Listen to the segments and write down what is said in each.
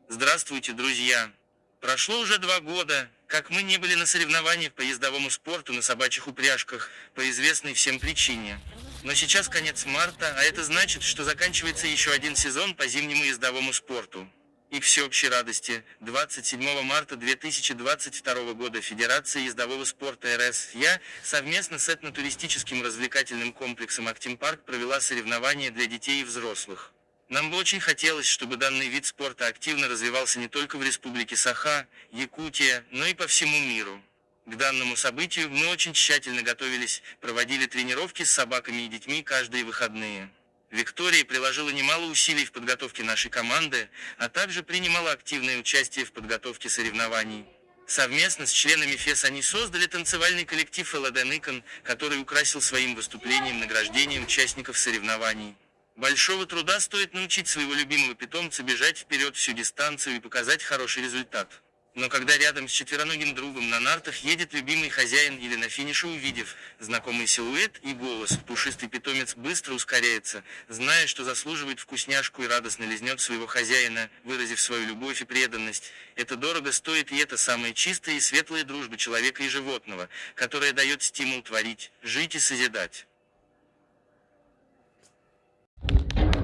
Здравствуйте, друзья! Прошло уже 2 года, как мы не были на соревнованиях по ездовому спорту на собачьих упряжках, по известной всем причине. Но сейчас конец марта, а это значит, что заканчивается еще один сезон по зимнему ездовому спорту. И к всеобщей радости, 27 марта 2022 года Федерация ездового спорта РС-Я совместно с этнотуристическим развлекательным комплексом Актимпарк провела соревнования для детей и взрослых. Нам бы очень хотелось, чтобы данный вид спорта активно развивался не только в Республике Саха, Якутия, но и по всему миру. К данному событию мы очень тщательно готовились, проводили тренировки с собаками и детьми каждые выходные. Виктория приложила немало усилий в подготовке нашей команды, а также принимала активное участие в подготовке соревнований. Совместно с членами ФЕС они создали танцевальный коллектив «Элладен-Икон», который украсил своим выступлением награждением участников соревнований. Большого труда стоит научить своего любимого питомца бежать вперед всю дистанцию и показать хороший результат. Но когда рядом с четвероногим другом на нартах едет любимый хозяин или на финише увидев знакомый силуэт и голос, пушистый питомец быстро ускоряется, зная, что заслуживает вкусняшку и радостно лизнет своего хозяина, выразив свою любовь и преданность. Это дорого стоит, и это самая чистая и светлая дружба человека и животного, которая дает стимул творить, жить и созидать.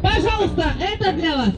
Пожалуйста, это для вас.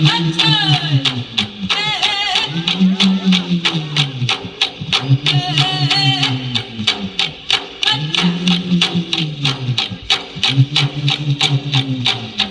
Thank you.